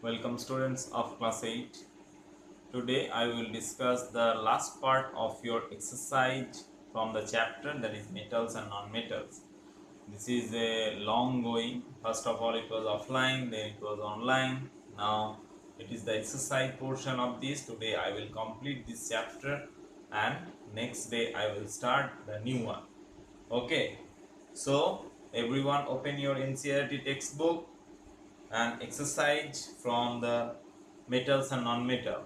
Welcome students of class 8. Today I will discuss the last part of your exercise from the chapter, that is metals and non-metals. This is a long going. First of all it was offline, then it was online. Now it is the exercise portion of this. Today I will complete this chapter and next day I will start the new one. Okay. So everyone open your NCERT textbook and exercise from the metals and non-metal,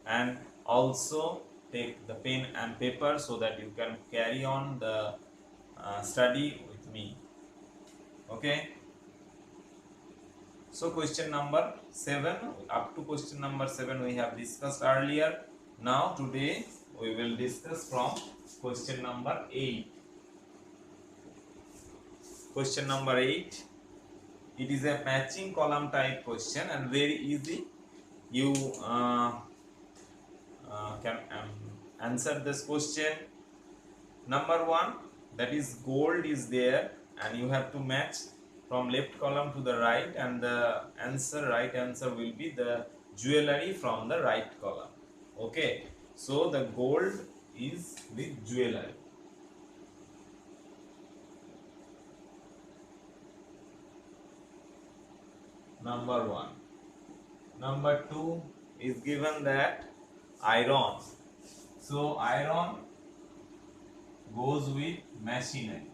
and also take the pen and paper so that you can carry on the study with me. Okay, so question number 7, up to question number 7 we have discussed earlier. Now today we will discuss from question number 8. Question number 8, it is a matching column type question and very easy. You can answer this question. Number 1, that is gold is there and you have to match from left column to the right, and the right answer will be the jewelry from the right column. Okay, so the gold is the jewelry. Number 1. Number 2 is given that iron. So iron goes with machinery.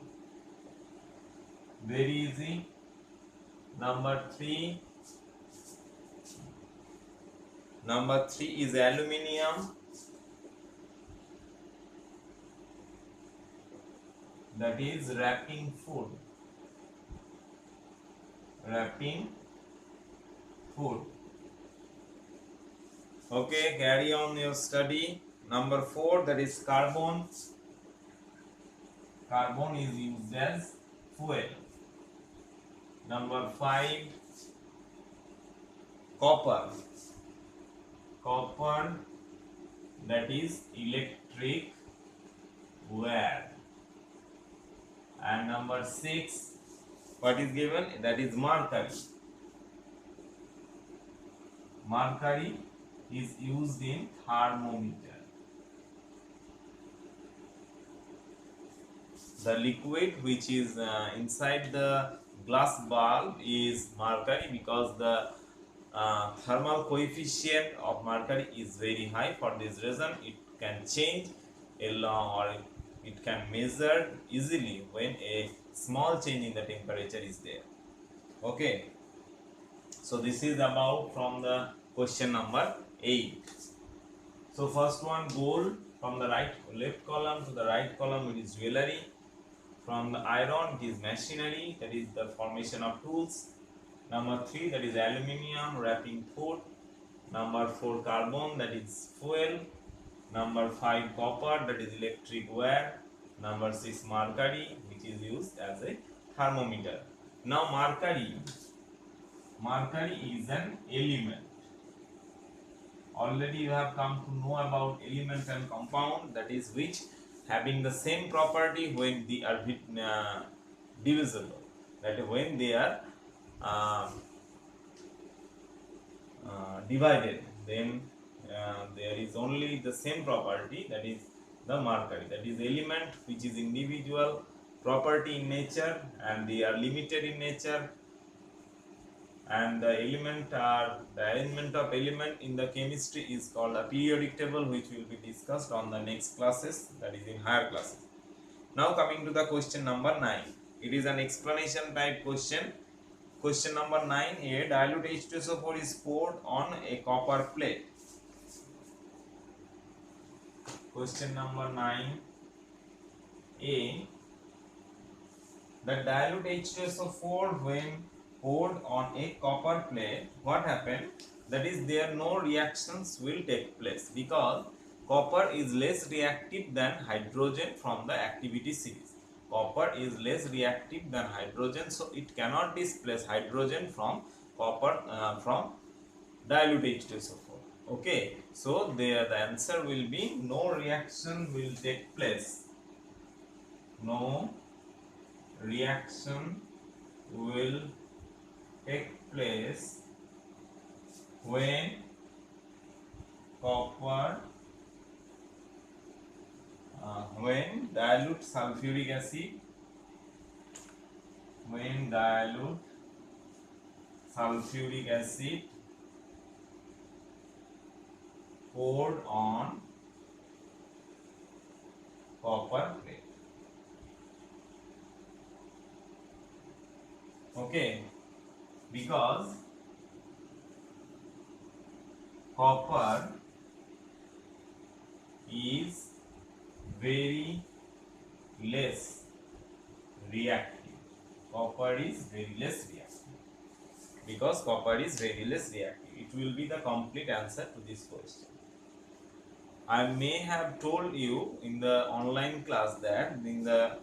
Very easy. Number 3 is aluminium, that is wrapping food. Okay, carry on your study. Number 4, that is carbon. Carbon is used as fuel. Number 5, copper. Copper, that is electric wire. And number 6, what is given? That is mercury. Mercury is used in thermometer. The liquid which is inside the glass bulb is mercury, because the thermal coefficient of mercury is very high. For this reason it can change along, or it can measure easily when a small change in the temperature is there. Okay, so this is about from the question number 8. So first one, gold, from the left column to the right column it is jewelry. From the iron it is machinery, that is the formation of tools. Number 3, that is aluminium, wrapping food. Number 4, carbon, that is fuel. Number 5, copper, that is electric wire. Number 6, mercury, which is used as a thermometer. Now mercury is an element. Already you have come to know about element and compound, that is which having the same property when they are divisible, that is when they are divided, then there is only the same property, that is the mercury. That is element which is individual property in nature and they are limited in nature, and the arrangement of element in the chemistry is called a periodic table, which will be discussed on the next classes, that is in higher classes. Now coming to the question number 9, it is an explanation type question. Question number 9, a dilute H2SO4 is poured on a copper plate. Question number 9, a, the dilute H2SO4 when poured on a copper plate, what happened? That is, there no reactions will take place, because copper is less reactive than hydrogen from the activity series. Copper is less reactive than hydrogen, so it cannot displace hydrogen from copper from dilute H2SO4. Okay, so there the answer will be no reaction will take place. No reaction will take place when copper when dilute sulfuric acid when dilute sulfuric acid poured on copper plate. Okay, because copper is very less reactive. Copper is very less reactive. Because copper is very less reactive. It will be the complete answer to this question. I may have told you in the online class that in the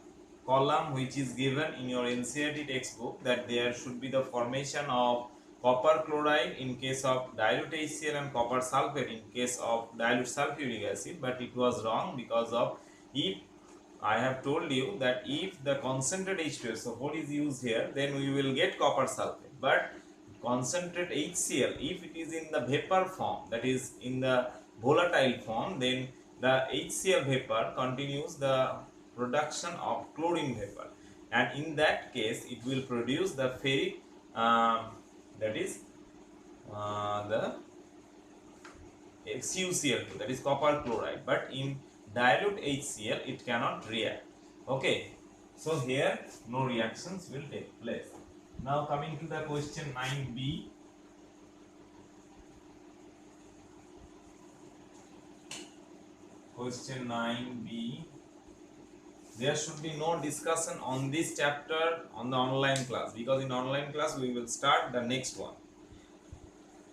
column which is given in your NCERT textbook that there should be the formation of copper chloride in case of dilute HCl and copper sulfate in case of dilute sulfuric acid, but it was wrong because of if I have told you that if the concentrate H2SO4 is used here, then we will get copper sulfate. But concentrate HCl, if it is in the vapor form, that is in the volatile form, then the HCl vapor continues the production of chlorine vapor, and in that case it will produce the ferric, that is the XuCl2, that is copper chloride, but in dilute HCl it cannot react. Okay, so here no reactions will take place. Now coming to the question 9b. Question 9b. There should be no discussion on this chapter on the online class, because in online class we will start the next one.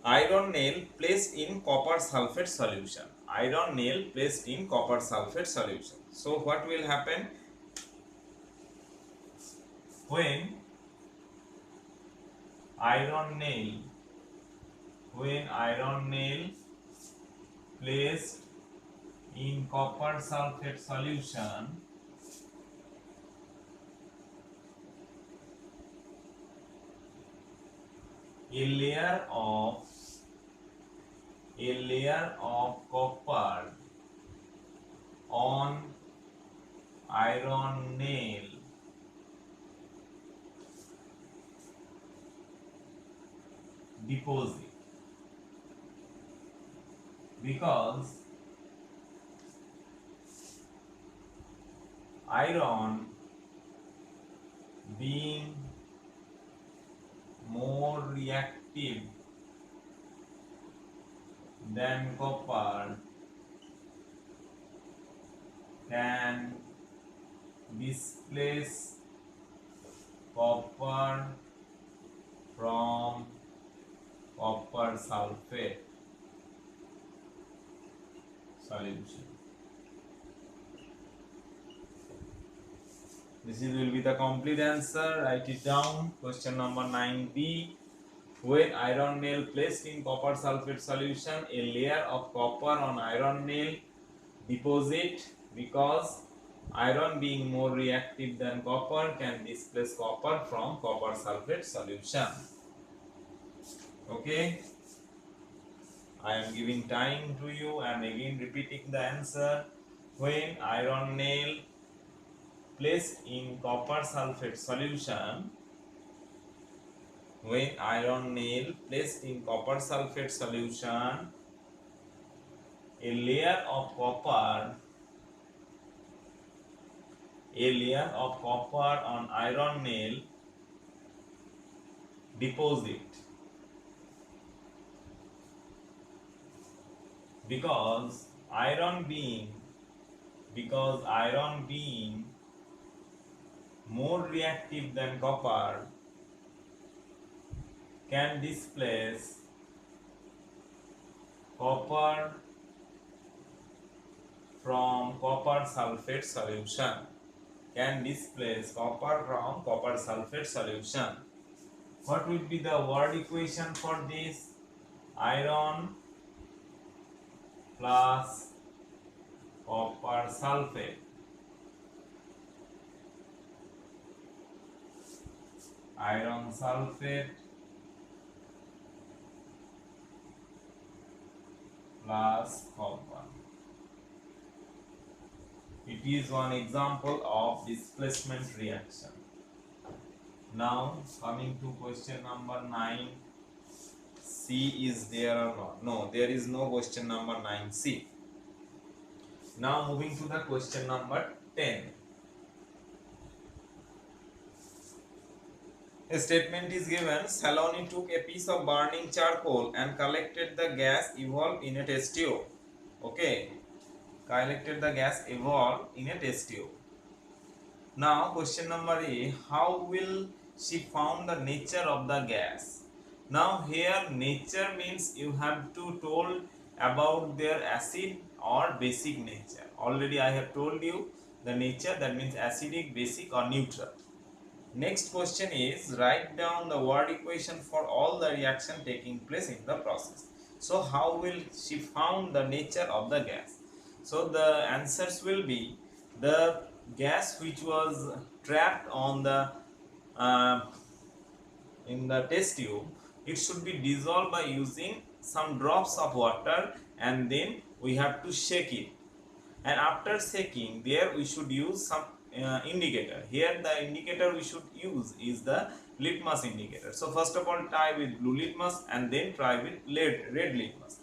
Iron nail placed in copper sulfate solution. Iron nail placed in copper sulfate solution. So what will happen when iron nail placed in copper sulfate solution, a layer of copper on iron nail deposit, because iron being more reactive than copper can displace copper from copper sulfate solution. This will be the complete answer. Write it down. Question number 9b. When iron nail placed in copper sulfate solution, a layer of copper on iron nail deposit, because iron being more reactive than copper can displace copper from copper sulfate solution. Okay, I am giving time to you and again repeating the answer. When iron nail placed in copper sulfate solution, when iron nail placed in copper sulfate solution, a layer of copper on iron nail deposit, because iron being more reactive than copper can displace copper from copper sulfate solution. Can displace copper from copper sulfate solution. What will be the word equation for this? Iron plus copper sulfate. Iron sulfate plus copper. It is one example of displacement reaction. Now coming to question number 9, C is there or not? No, there is no question number 9C. Now moving to the question number 10. A statement is given, Saloni took a piece of burning charcoal and collected the gas evolved in a test tube. Okay, collected the gas evolved in a test tube. Now question number A, how will she found the nature of the gas? Now here nature means you have to told about their acid or basic nature. Already I have told you the nature, that means acidic, basic or neutral. Next question is, write down the word equation for all the reaction taking place in the process. So how will she found the nature of the gas? So the answers will be, the gas which was trapped on the in the test tube, it should be dissolved by using some drops of water, and then we have to shake it. And after shaking, there we should use some indicator. Here the indicator we should use is the litmus indicator. So first of all try with blue litmus and then try with red litmus.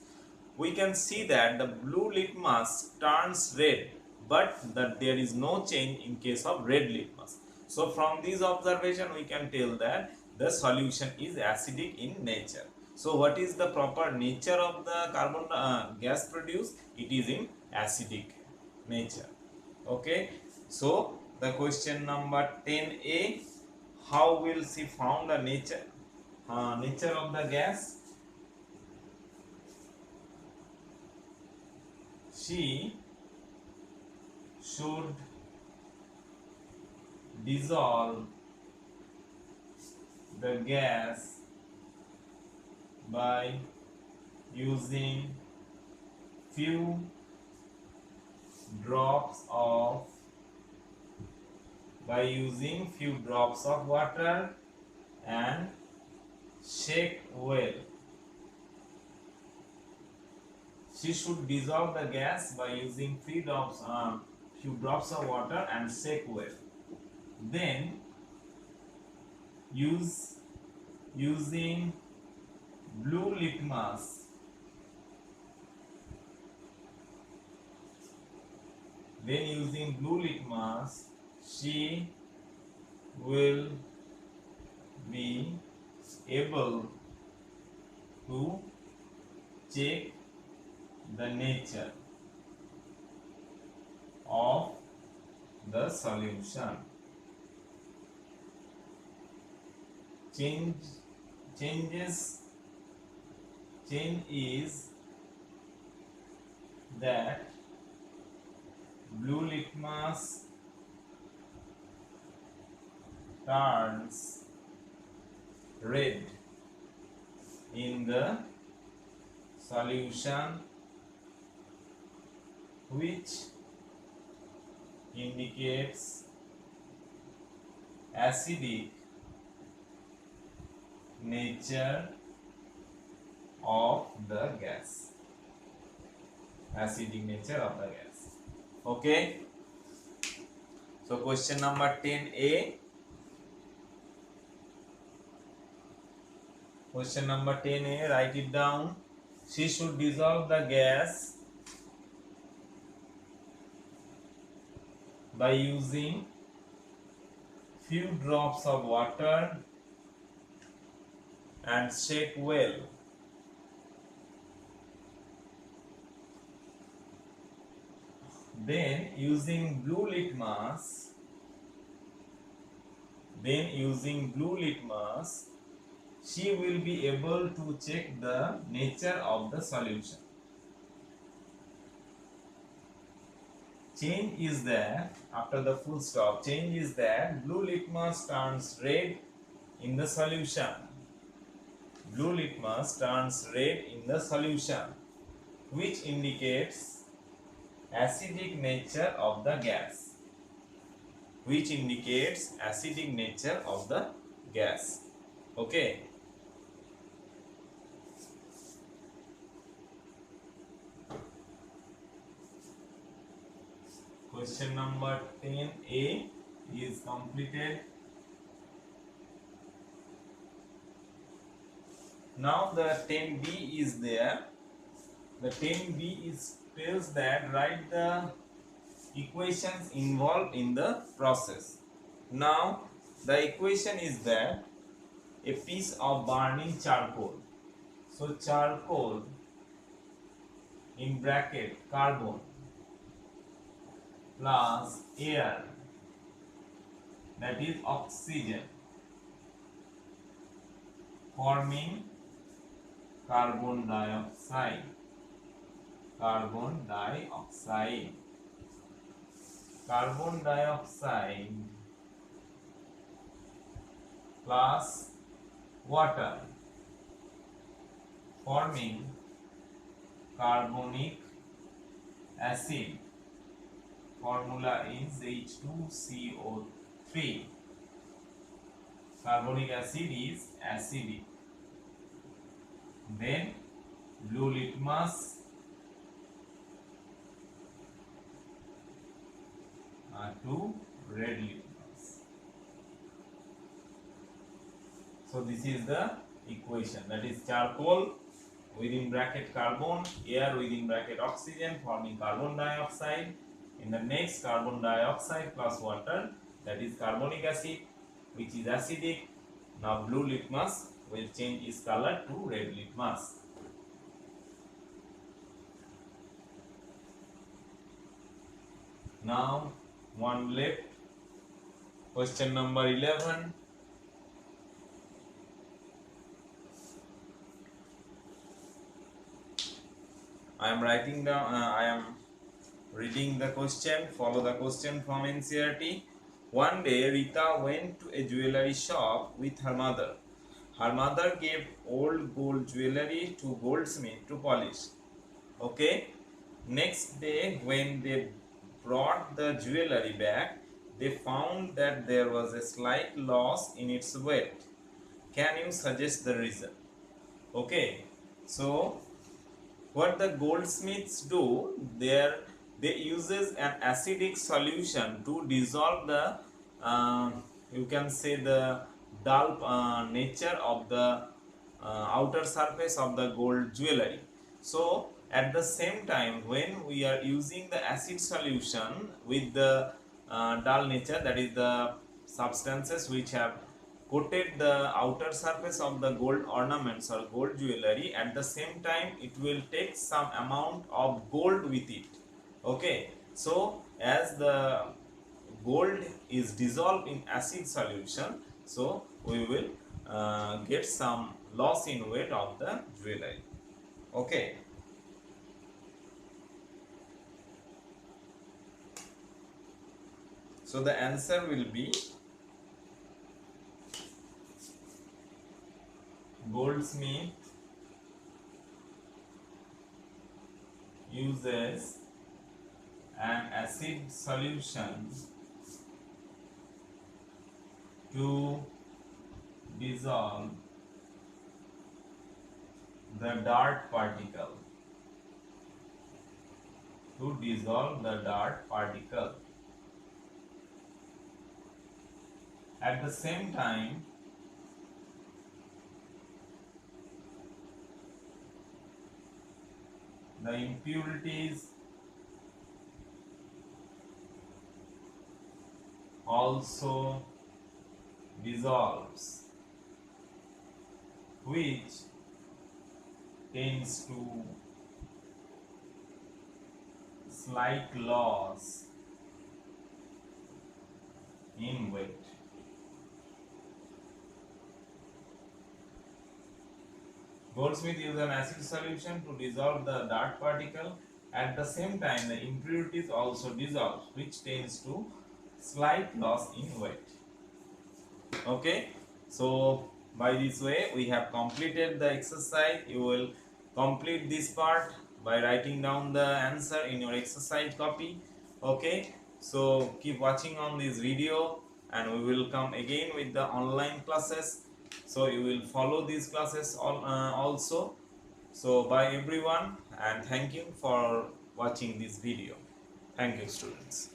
We can see that the blue litmus turns red, but there is no change in case of red litmus. So from this observation we can tell that the solution is acidic in nature. So what is the proper nature of the carbon gas produced? It is in acidic nature. Okay, so the question number 10A, how will she found the nature of the gas? She should dissolve the gas by using few drops of water and shake well. She should dissolve the gas by using few drops of water and shake well. Then using blue litmus, she will be able to check the nature of the solution. Change is that blue litmus turns red in the solution, which indicates acidic nature of the gas. Okay, so question number 10A. Question number 10A, write it down. She should dissolve the gas by using few drops of water and shake well. Then using blue litmus, she will be able to check the nature of the solution. Change is that, after the full stop, change is that blue litmus turns red in the solution. Which indicates acidic nature of the gas. Okay. Question number 10A is completed. Now the 10B is there. The 10B is tells that write the equations involved in the process. Now the equation is that a piece of burning charcoal. So charcoal in bracket carbon plus air, that is oxygen, forming carbon dioxide. Carbon dioxide. Carbon dioxide plus water, forming carbonic acid. Formula is H2CO3. Carbonic acid is acidic. Then blue litmus to red litmus. So this is the equation, that is charcoal within bracket carbon, air within bracket oxygen, forming carbon dioxide. In the next, carbon dioxide plus water, that is carbonic acid, which is acidic. Now blue litmus will change its color to red litmus. Now one left. Question number 11. I am writing down, I am reading the question. Follow the question from NCERT. One day Rita went to a jewelry shop with her mother. Her mother gave old gold jewelry to goldsmith to polish. Okay. Next day when they brought the jewelry back, they found that there was a slight loss in its weight. Can you suggest the reason? Okay. So what the goldsmiths do, they uses an acidic solution to dissolve the you can say the dull nature of the outer surface of the gold jewelry. So at the same time, when we are using the acid solution with the dull nature, that is the substances which have coated the outer surface of the gold ornaments or gold jewelry, at the same time it will take some amount of gold with it. Okay, so as the gold is dissolved in acid solution, so we will get some loss in weight of the jewelry. Okay. So the answer will be goldsmith uses an acid solution to dissolve the dart particle. At the same time, the impurities also dissolves, which tends to slight loss in weight. Goldsmith uses an acid solution to dissolve the dart particle. At the same time, the impurities also dissolve, which tends to slight loss in weight. Okay, so by this way we have completed the exercise. You will complete this part by writing down the answer in your exercise copy. Okay, so keep watching on this video, and we will come again with the online classes. So you will follow these classes also. So bye everyone, and thank you for watching this video. Thank you, students.